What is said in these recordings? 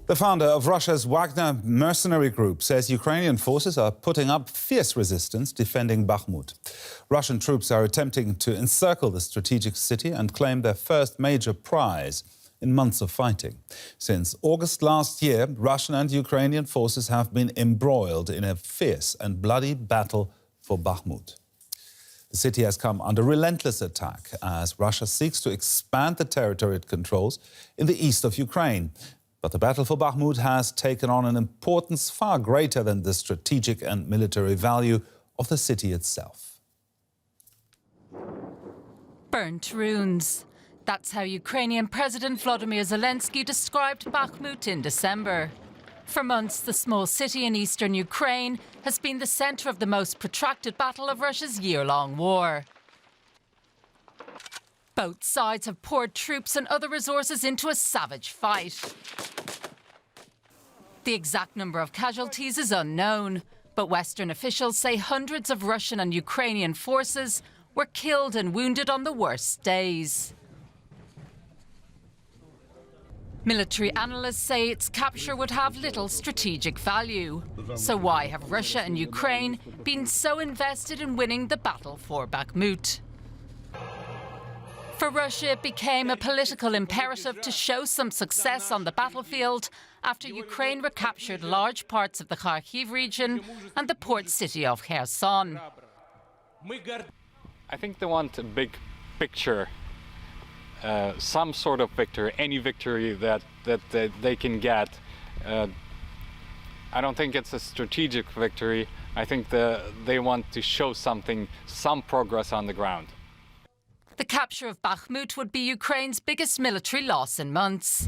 The founder of Russia's Wagner mercenary group says Ukrainian forces are putting up fierce resistance defending Bakhmut. Russian troops are attempting to encircle the strategic city and claim their first major prize in months of fighting. Since August last year, Russian and Ukrainian forces have been embroiled in a fierce and bloody battle for Bakhmut. The city has come under relentless attack as Russia seeks to expand the territory it controls in the east of Ukraine. But the battle for Bakhmut has taken on an importance far greater than the strategic and military value of the city itself. Burnt ruins. That's how Ukrainian President Volodymyr Zelensky described Bakhmut in December. For months, the small city in eastern Ukraine has been the centre of the most protracted battle of Russia's year-long war. Both sides have poured troops and other resources into a savage fight. The exact number of casualties is unknown, but Western officials say hundreds of Russian and Ukrainian forces were killed and wounded on the worst days. Military analysts say its capture would have little strategic value. So why have Russia and Ukraine been so invested in winning the battle for Bakhmut? For Russia, it became a political imperative to show some success on the battlefield after Ukraine recaptured large parts of the Kharkiv region and the port city of Kherson. I think they want a big picture, some sort of victory, any victory that they can get. I don't think it's a strategic victory. I think they want to show something, some progress on the ground. The capture of Bakhmut would be Ukraine's biggest military loss in months.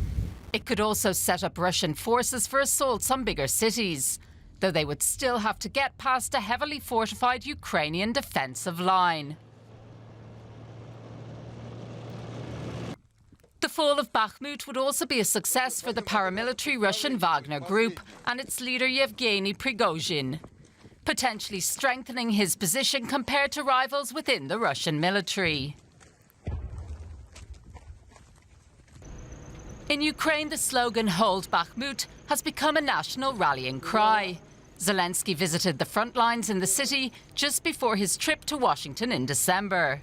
It could also set up Russian forces for assaults on bigger cities, though they would still have to get past a heavily fortified Ukrainian defensive line. The fall of Bakhmut would also be a success for the paramilitary Russian Wagner group and its leader Yevgeny Prigozhin, potentially strengthening his position compared to rivals within the Russian military. In Ukraine, the slogan "Hold Bakhmut" has become a national rallying cry. Zelensky visited the front lines in the city just before his trip to Washington in December.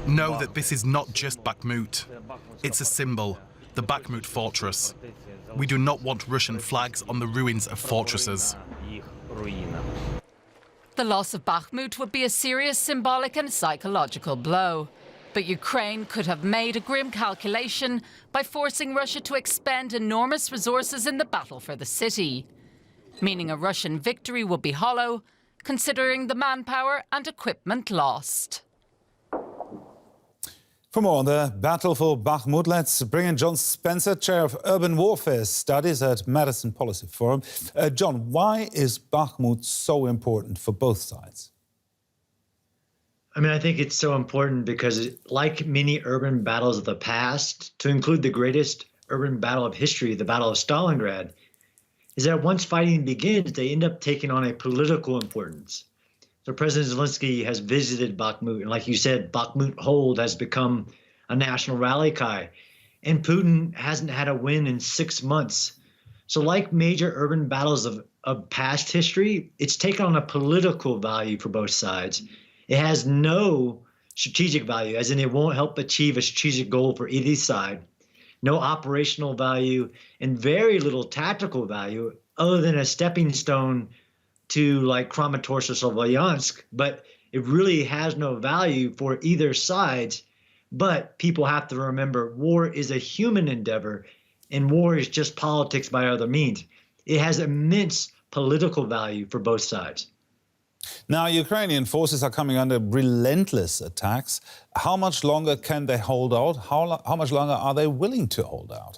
Know that this is not just Bakhmut. It's a symbol, the Bakhmut fortress. We do not want Russian flags on the ruins of fortresses. The loss of Bakhmut would be a serious symbolic and psychological blow. But Ukraine could have made a grim calculation by forcing Russia to expend enormous resources in the battle for the city, meaning a Russian victory would be hollow, considering the manpower and equipment lost. For more on the battle for Bakhmut, let's bring in John Spencer, Chair of Urban Warfare Studies at Madison Policy Forum. John, why is Bakhmut so important for both sides? I mean, I think it's so important because, like many urban battles of the past, to include the greatest urban battle of history, the Battle of Stalingrad, is that once fighting begins, they end up taking on a political importance. So President Zelensky has visited Bakhmut, and like you said, Bakhmut hold has become a national rally cry. And Putin hasn't had a win in 6 months. So like major urban battles of past history, it's taken on a political value for both sides. It has no strategic value, as in it won't help achieve a strategic goal for either side, no operational value, and very little tactical value other than a stepping stone to like Kramatorsk or Sloviansk. But it really has no value for either side. But people have to remember war is a human endeavor, and war is just politics by other means. It has immense political value for both sides. Now, Ukrainian forces are coming under relentless attacks. How much longer can they hold out? How much longer are they willing to hold out?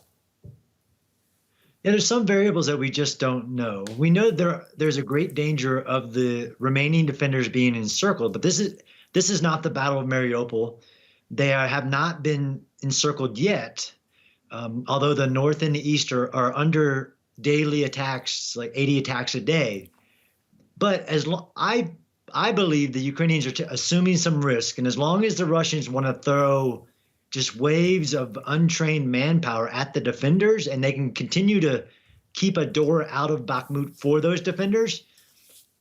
Yeah, there's some variables that we just don't know. We know there's a great danger of the remaining defenders being encircled, but this is not the Battle of Mariupol. They have not been encircled yet, although the north and the east are under daily attacks, like 80 attacks a day. But I believe the Ukrainians are assuming some risk, and as long as the Russians want to throw just waves of untrained manpower at the defenders, and they can continue to keep a door out of Bakhmut for those defenders.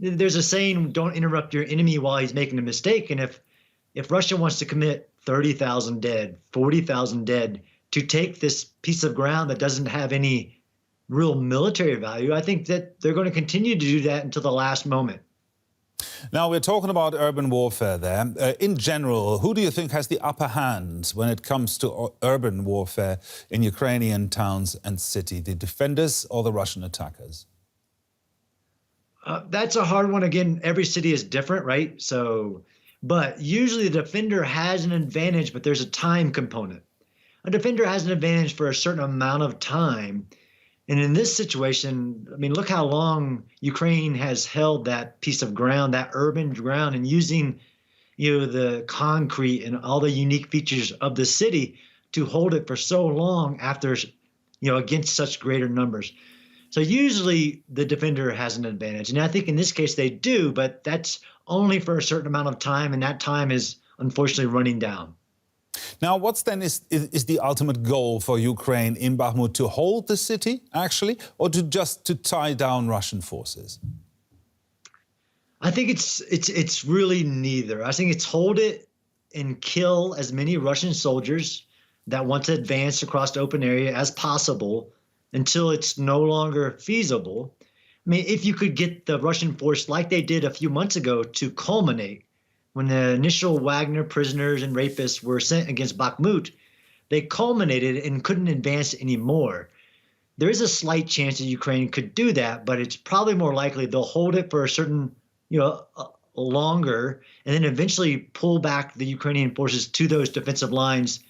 There's a saying, don't interrupt your enemy while he's making a mistake. And if Russia wants to commit 30,000 dead, 40,000 dead to take this piece of ground that doesn't have any real military value, I think that they're going to continue to do that until the last moment. Now, we're talking about urban warfare there. In general, who do you think has the upper hand when it comes to urban warfare in Ukrainian towns and cities, the defenders or the Russian attackers? That's a hard one. Again, every city is different, right? But usually the defender has an advantage, but there's a time component. A defender has an advantage for a certain amount of time. And in this situation, I mean, look how long Ukraine has held that piece of ground, that urban ground, and using, the concrete and all the unique features of the city to hold it for so long after, against such greater numbers. So usually the defender has an advantage. And I think in this case they do, but that's only for a certain amount of time, and that time is unfortunately running down. Now, what's then is the ultimate goal for Ukraine in Bakhmut? To hold the city, actually, or to tie down Russian forces? I think it's really neither. I think it's hold it and kill as many Russian soldiers that want to advance across the open area as possible until it's no longer feasible. I mean, if you could get the Russian force like they did a few months ago to culminate, when the initial Wagner prisoners and rapists were sent against Bakhmut, they culminated and couldn't advance anymore. There is a slight chance that Ukraine could do that, but it's probably more likely they'll hold it for a certain, longer, and then eventually pull back the Ukrainian forces to those defensive lines,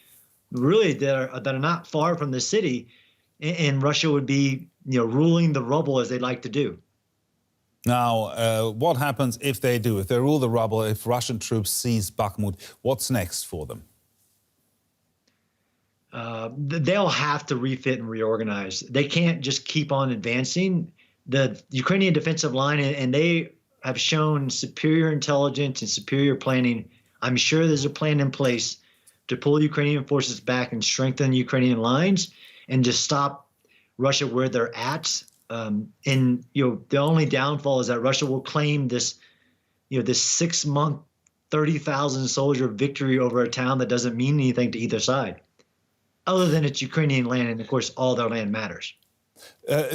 really that are not far from the city, and Russia would be, ruling the rubble as they like to do. Now, what happens if they do? If they rule the rubble, if Russian troops seize Bakhmut, what's next for them? They'll have to refit and reorganize. They can't just keep on advancing. The Ukrainian defensive line, and they have shown superior intelligence and superior planning. I'm sure there's a plan in place to pull Ukrainian forces back and strengthen Ukrainian lines and to stop Russia where they're at. And the only downfall is that Russia will claim this 6-month, 30,000 soldier victory over a town that doesn't mean anything to either side, other than it's Ukrainian land, and of course all their land matters.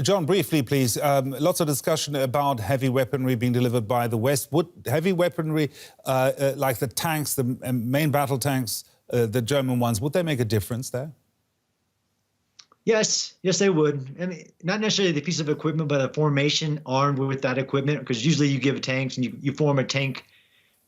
John, briefly, please. Lots of discussion about heavy weaponry being delivered by the West. Would heavy weaponry, like the tanks, the main battle tanks, the German ones, would they make a difference there? Yes, they would. I mean, not necessarily the piece of equipment, but a formation armed with that equipment, because usually you give tanks and you form a tank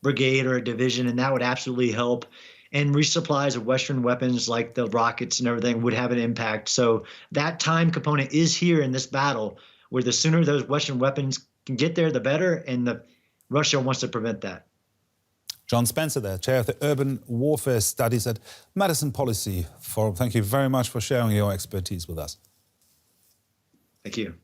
brigade or a division, and that would absolutely help. And resupplies of Western weapons like the rockets and everything would have an impact. So that time component is here in this battle, where the sooner those Western weapons can get there, the better, and Russia wants to prevent that. John Spencer there, Chair of the Urban Warfare Studies at Madison Policy Forum. Thank you very much for sharing your expertise with us. Thank you.